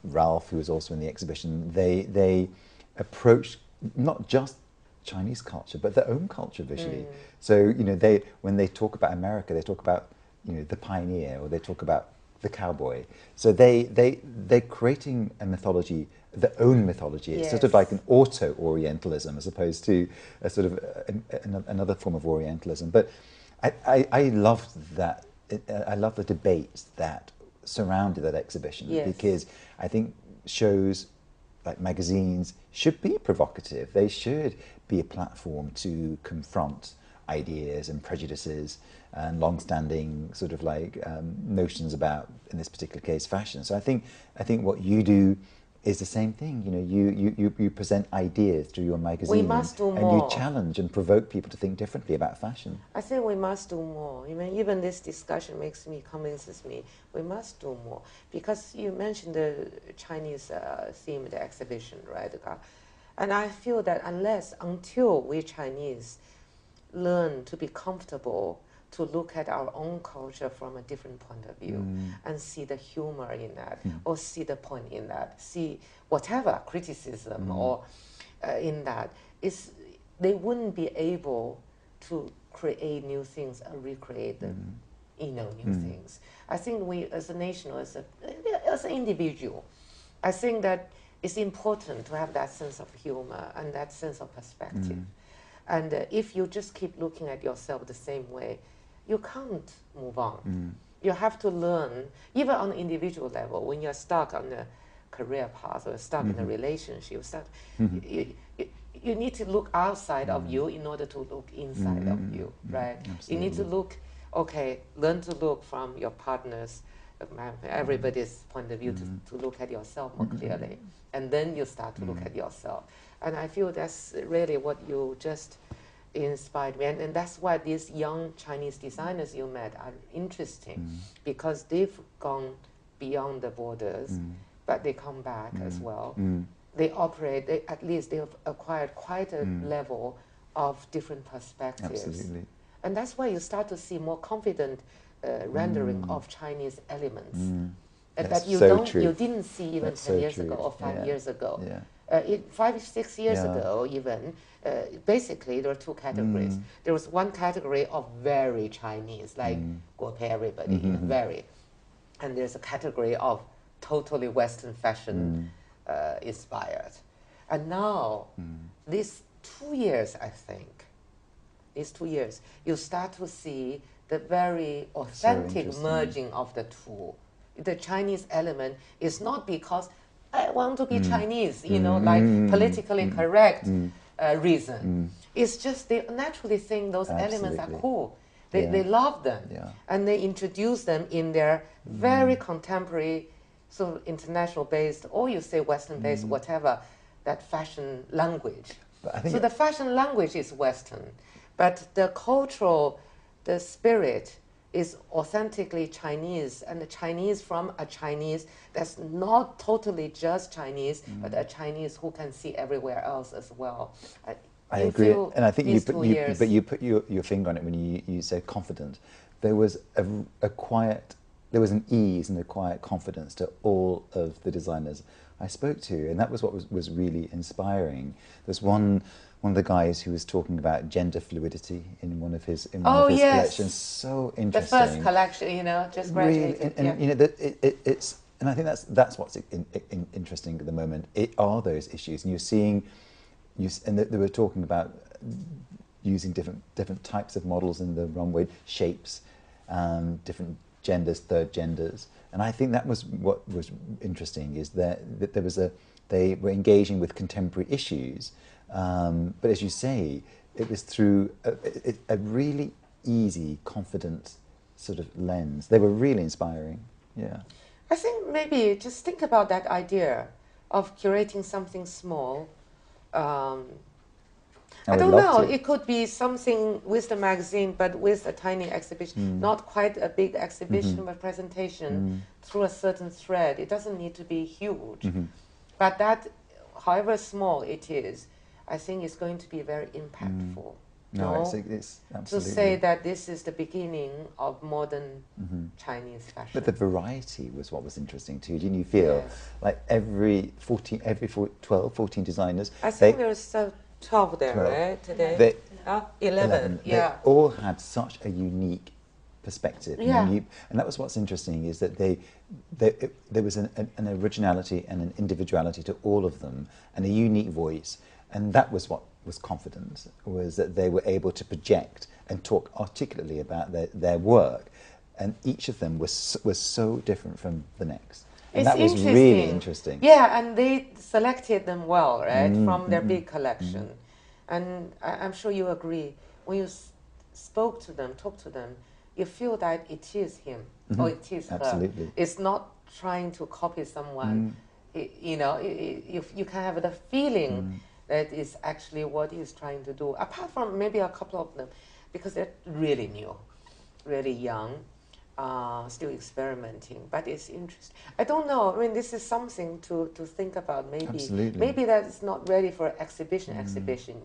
Ralph, who was also in the exhibition, they approach not just Chinese culture, but their own culture visually. So, you know, when they talk about America, they talk about, you know, the pioneer, or they talk about the cowboy. So they're creating a mythology, their own mythology. It's sort of like an auto-Orientalism as opposed to a sort of another form of Orientalism. But I loved that. I love the debates that surrounded that exhibition, because I think shows like magazines should be provocative. They should be a platform to confront ideas and prejudices and long-standing sort of like notions about, in this particular case, fashion. So I think what you do is the same thing. You know, you present ideas through your magazine. We must do more. And you challenge and provoke people to think differently about fashion. I think we must do more. I mean, even this discussion convinces me we must do more, because you mentioned the Chinese themed exhibition, right? And I feel that until we Chinese learn to be comfortable to look at our own culture from a different point of view and see the humor in that, or see the point in that, see whatever criticism or in that, they wouldn't be able to create new things and recreate the new things. I think we as a nation, or as an individual, I think that it's important to have that sense of humor and that sense of perspective. And if you just keep looking at yourself the same way, you can't move on. You have to learn, even on an individual level, when you're stuck on a career path or stuck in a relationship, you need to look outside of you in order to look inside of you, right? Absolutely. You need to look, learn to look from your partner's, everybody's point of view to look at yourself more clearly. And then you start to look at yourself. And I feel that's really what you just inspired me, and that's why these young Chinese designers you met are interesting, because they've gone beyond the borders, but they come back as well. They operate, at least they have acquired quite a level of different perspectives. Absolutely. And that's why you start to see more confident rendering of Chinese elements that you so true. you didn't see even That's 10 so years true. ago or 5 years ago. Yeah. 5, 6 years Yeah. ago even, basically there were two categories. There was one category of very Chinese, like Guo Pei everybody, you know, very. And there's a category of totally Western fashion inspired. And now, these 2 years, I think, these 2 years, you start to see the very authentic interesting. merging of the two. The Chinese element is not because I want to be Chinese, you know, like politically correct reason. It's just they naturally think those elements are Absolutely. cool. Yeah. They love them. Yeah. And they introduce them in their very contemporary, sort of international based, or you say Western based, whatever, that fashion language. But I think So the fashion language is Western, but the cultural, the spirit is authentically Chinese, and the Chinese from a Chinese that's not totally just Chinese, but a Chinese who can see everywhere else as well. I You agree, feel and I think these 2 years. you put your finger on it when you said confident. There was a quiet, there was an ease and a quiet confidence to all of the designers I spoke to, and that was what was really inspiring. There's one of the guys who was talking about gender fluidity in one of his Yes. collections. So The interesting. first collection, you know, just graduated. Really, and you know that it's, and I think that's what's interesting at the moment. It are those issues, and you're seeing. And they were talking about using different types of models in the runway, shapes, different genders, third genders, and I think that was what was interesting, is that there was they were engaging with contemporary issues, but as you say, it was through a really easy, confident sort of lens. They were really inspiring. Yeah. I think maybe just think about that idea of curating something small. I don't know. It could be something with the magazine, but with a tiny exhibition, not quite a big exhibition, but presentation through a certain thread. It doesn't need to be huge, but that, however small it is, I think is going to be very impactful. No, it's absolutely. To say that this is the beginning of modern Chinese fashion. But the variety was what was interesting too. Didn't you feel like every 12, 14 designers? I think there's 12 there, 12. right, today? 11, yeah. They all had such a unique perspective. Yeah. And that was what's interesting, is that there was an originality and an individuality to all of them, and a unique voice. And that was what was confident, was that they were able to project and talk articulately about their work, and each of them was so different from the next. And that was really interesting. Yeah, and they selected them well, right, from their big collection. And I'm sure you agree, when you spoke to them, talked to them, you feel that it is him or it is her. Absolutely. It's not trying to copy someone. You know, you can have the feeling that is actually what he's trying to do, apart from maybe a couple of them, because they're really new, really young, still experimenting, but it's interesting. I don't know, I mean, this is something to think about. Maybe that is not ready for exhibition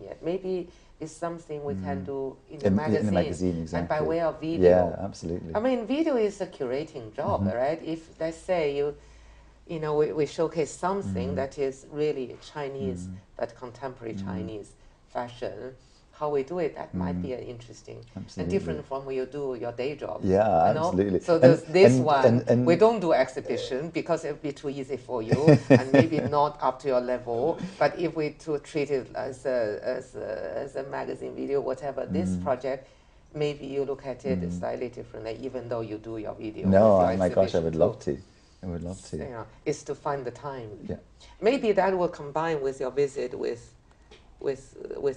yet. Maybe it's something we can do in the magazine, exactly. and by way of video. Yeah, absolutely. I mean, video is a curating job, right? If, let's say, you know, we showcase something that is really Chinese, but contemporary Chinese fashion. How we do it, that might be interesting and different from when you do your day job. Yeah, you know? absolutely. So there's this one, we don't do exhibition because it would be too easy for you and maybe not up to your level. But if we to treat it as a magazine video, whatever, this project, maybe you look at it slightly differently, even though you do your video. No, oh my gosh, I would love to. I would love to. You know, it's to find the time. Yeah. Maybe that will combine with your visit with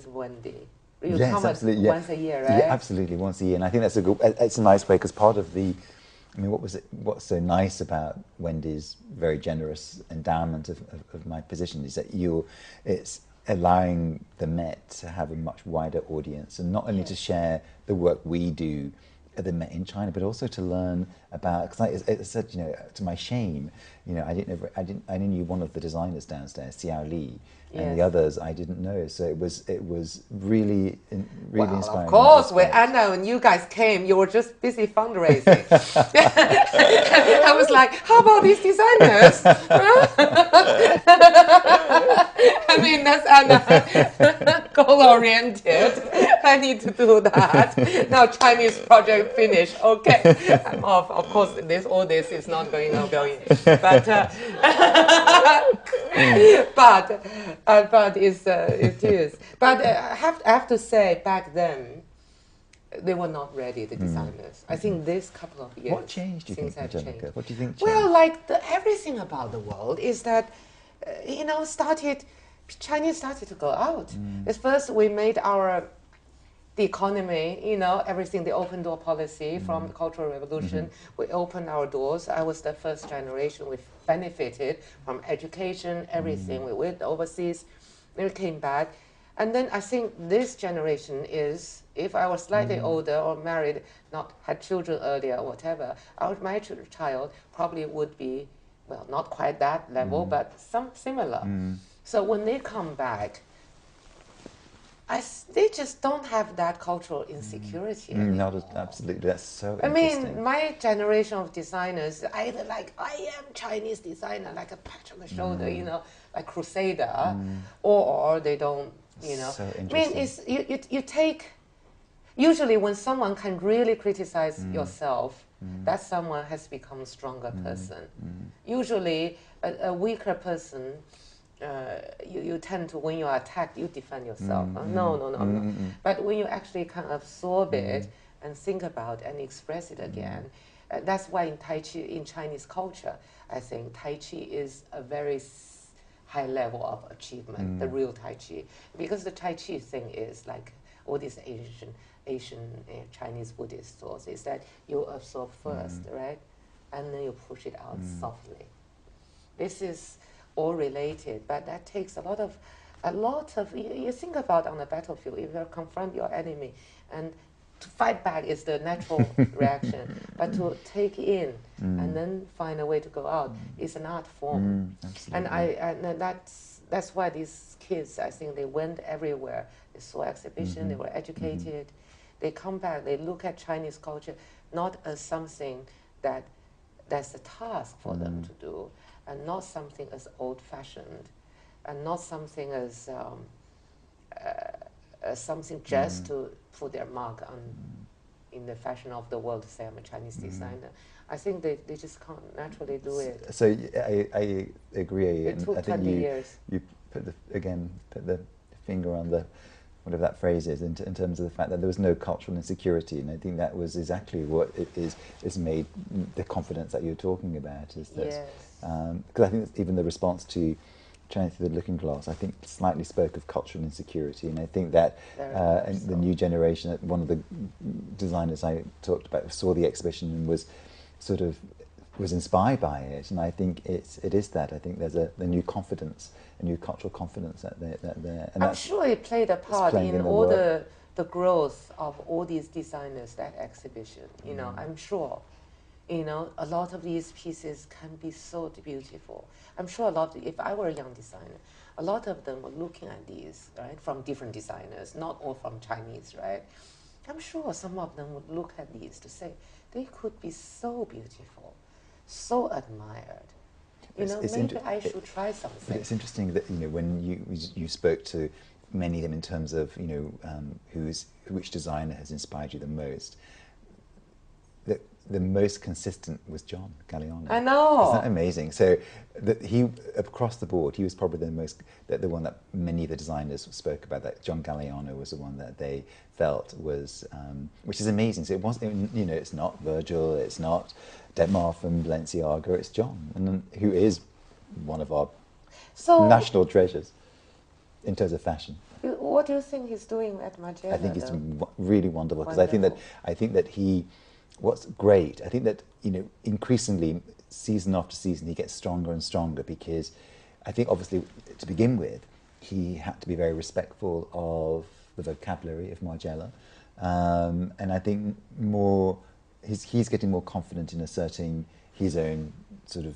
Wendy. You come absolutely. once a year, right? Yeah, absolutely, once a year. And I think that's it's a nice way, because part of the, I mean, what's so nice about Wendy's very generous endowment of my position is that allowing the Met to have a much wider audience, and not only to share the work we do at the Met in China, but also to learn about. Because I said, to my shame, I only knew one of the designers downstairs, Xiao Li, and the others I didn't know. So it was really Well, inspiring. of course, when Anna and you guys came, you were just busy fundraising. I was like, how about these designers? I mean, that's Anna, goal-oriented. I need to do that. Now Chinese project finished. Okay, I'm off. Of course, all this is not going ongoing. But but it is. But I have to say, back then, they were not ready, the designers. I think this couple of years, what changed, do you think, Angelica? What do you think changed? Well, like everything about the world is that, Chinese started to go out. At first, we made the economy, everything, the open door policy from the Cultural Revolution. We opened our doors. I was the first generation. We benefited from education, everything. We went overseas, then we came back. And then I think this generation is, if I was slightly older or married, not had children earlier or whatever, my child probably would be, well, not quite that level, but some similar. So when they come back, they just don't have that cultural insecurity. Absolutely, that's so I interesting. mean, my generation of designers, either like, I am Chinese designer, like a patch on the shoulder, like Crusader, or they don't, So I mean, interesting. you take, usually when someone can really criticize yourself, that someone has become a stronger person. Usually, a weaker person, you tend to, when you are attacked, you defend yourself. No. But when you actually can absorb it and think about and express it again, that's why in Tai Chi, in Chinese culture, I think Tai Chi is a very high level of achievement, the real Tai Chi. Because the Tai Chi thing is like all these Asian Chinese Buddhist thoughts, is that you absorb first, right? And then you push it out softly. This is all related, but that takes a lot of, you think about on the battlefield, if you confront your enemy, and to fight back is the natural reaction, but to take in and then find a way to go out is an art form. And that's why these kids, I think they went everywhere. They saw exhibition, they were educated, they come back, they look at Chinese culture not as something that's a task for them to do, and not something as old-fashioned, and not something as something just to put their mark on in the fashion of the world to say I'm a Chinese designer. I think they just can't naturally do it. So I agree. It took 20 years. You put the finger on the, whatever that phrase is, in terms of the fact that there was no cultural insecurity, and I think that was exactly what it is made the confidence that you're talking about. Is that because I think that even the response to China Through the Looking Glass, I think slightly spoke of cultural insecurity, and I think that the new generation, one of the designers I talked about saw the exhibition and was inspired by it, and I think it is that. I think there's a new confidence, a new cultural confidence that there. And I'm sure it played a part in all the growth of all these designers, that exhibition. I'm sure, a lot of these pieces can be so beautiful. I'm sure if I were a young designer, a lot of them were looking at these, right, from different designers, not all from Chinese, right? I'm sure some of them would look at these to say, they could be so beautiful, so admired. Maybe I should try something. But it's interesting that when you spoke to many of them in terms of which designer has inspired you the most. The most consistent was John Galliano. I know. Isn't that amazing? So he, across the board, he was probably the one that many of the designers spoke about. That John Galliano was the one that they felt was, which is amazing. So it's not Virgil, it's not Detmar from Balenciaga, it's John, and who is one of our national treasures in terms of fashion. What do you think he's doing at Margiela? I think it's really wonderful, because I think that he. What's great, I think that increasingly season after season he gets stronger and stronger, because I think obviously to begin with he had to be very respectful of the vocabulary of Margiela, and I think he's getting more confident in asserting his own sort of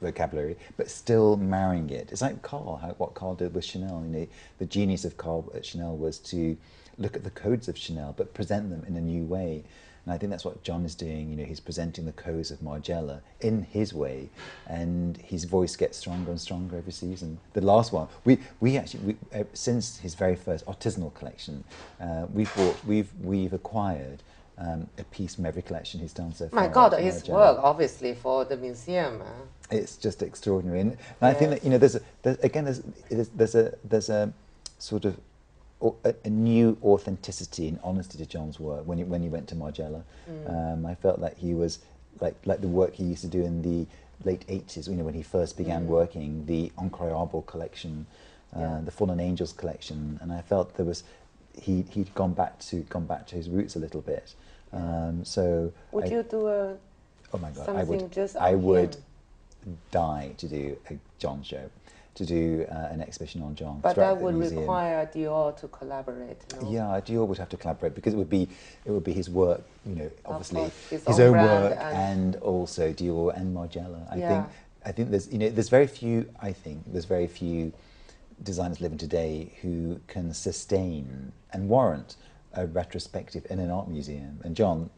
vocabulary, but still marrying it. It's like Carl, what Carl did with Chanel. You know, the genius of Carl at Chanel was to look at the codes of Chanel, but present them in a new way. And I think that's what John is doing. You know, he's presenting the codes of Margiela in his way, and his voice gets stronger and stronger every season. The last one, we actually since his very first artisanal collection, we've acquired a piece from every collection he's done so far. My God, his work obviously for the museum. It's just extraordinary, and I think that, you know, there's a sort of a new authenticity and honesty to John's work when he went to Margiela. I felt that he was like the work he used to do in the late 80s, you know, when he first began working, the Incroyable collection, the Fallen Angels collection, and I felt he'd gone back to his roots a little bit. So would you do a oh my God, something just I on would him? Die to do a John show, to do an exhibition on John. But that would museum. require Dior to collaborate. No? Yeah, Dior would have to collaborate because it would be his work, you know, obviously his own own work and also Dior and Margiela. I think there's very few designers living today who can sustain and warrant a retrospective in an art museum, and John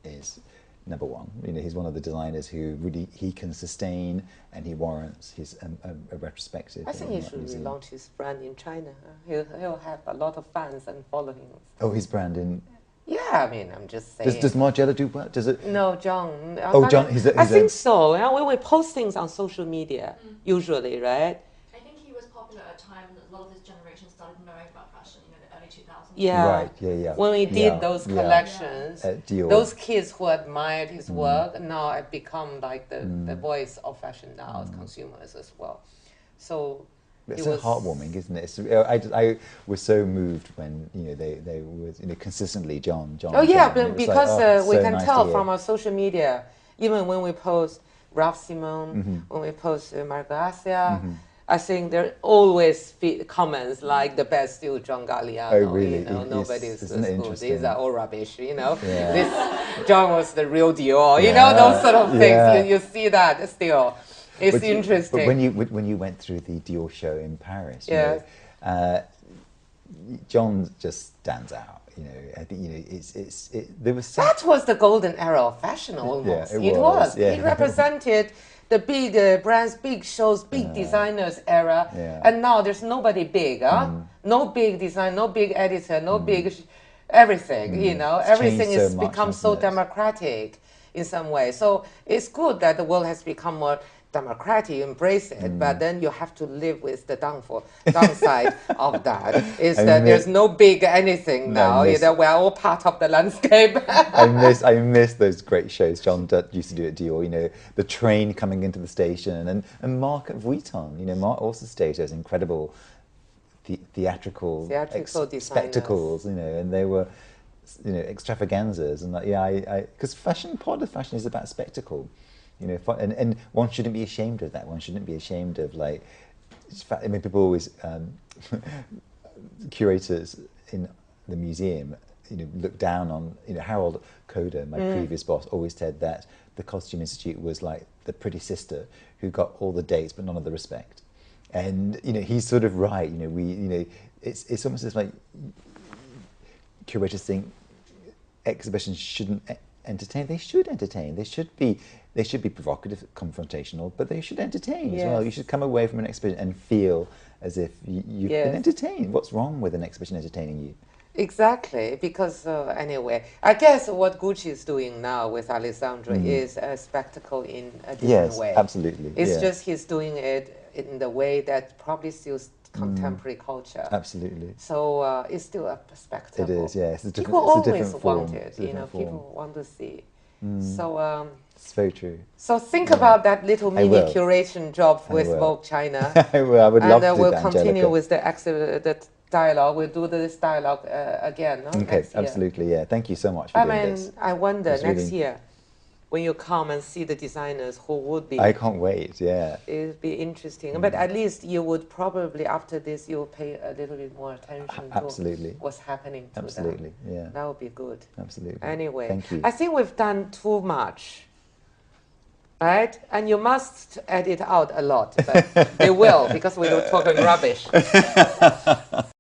is number one. You know, he's one of the designers who really he can sustain and he warrants his a retrospective. I think he should relaunch his brand in China. He'll have a lot of fans and followings. Oh, his brand in. Yeah, I mean, I'm just saying. Does Margiela do well? Does it? No, John. Oh, John. I think so. Yeah, we post things on social media usually, right? I think he was popular at a time that a lot of his generation started knowing about fashion, you know, the early 2000s. Yeah. Right. Yeah. When we did those collections, those kids who admired his work now have become like the voice of fashion now as consumers as well. So it's so heartwarming, isn't it? I was so moved when, you know, they were, you know, consistently John. Oh yeah, John. because we so can nice tell from our social media, even when we post Ralph Simon, when we post Margasia, I think there always comments like the best still John Galliano. Oh really? You know, nobody's Isn't it good. These are all rubbish. You know, Yeah. this John was the real Dior. You know, those sort of things. Yeah. You see that still. It's interesting. But when you went through the Dior show in Paris, you know, John just stands out. You know, I think, you know, there was that was the golden era of fashion almost. Yeah, it was. Yeah. It represented the big brands, big shows, big designers era, and now there's nobody big, no big design, no big editor, no big everything. You know, everything has become so democratic in some way. So it's good that the world has become more democratic, embrace it, but then you have to live with the downside of that. Is that there's no big anything now. You know, we're all part of the landscape. I miss those great shows John used to do at Dior. You know, the train coming into the station, and Mark at Vuitton. You know, Mark also staged those incredible theatrical spectacles. You know, and they were, you know, extravaganzas, and because part of fashion is about spectacle. You know, and one shouldn't be ashamed of that. One shouldn't be ashamed of, like, I mean, people always, curators in the museum, you know, look down on, you know, Harold Coder, my previous boss, always said that the Costume Institute was like the pretty sister who got all the dates but none of the respect. And, you know, he's sort of right. You know, it's almost as like curators think exhibitions shouldn't entertain. They should entertain. They should be provocative, confrontational, but they should entertain as well. You should come away from an exhibition and feel as if you've been entertained. What's wrong with an exhibition entertaining you? Exactly, because anyway, I guess what Gucci is doing now with Alessandro is a spectacle in a different way. Yes, absolutely. It's just he's doing it in the way that probably suits contemporary culture. Absolutely. So it's still a spectacle. It is, yes. Yeah. People always want it, you know, people want to see. So it's very true. So think about that little mini curation job with Vogue China. I would love to. And we'll continue Angelica. with the dialogue. We'll do this dialogue again. No? Okay, absolutely. Yeah. Thank you so much for doing this. I wonder next year. when you come and see the designers who would be. I can't wait. Yeah. It would be interesting. But at least you would probably, after this, you'll pay a little bit more attention Absolutely. to what's happening to them. Absolutely. Yeah. That would be good. Absolutely. Anyway, Thank you. I think we've done too much. Right? And you must edit out a lot, but they will, because we were talking rubbish.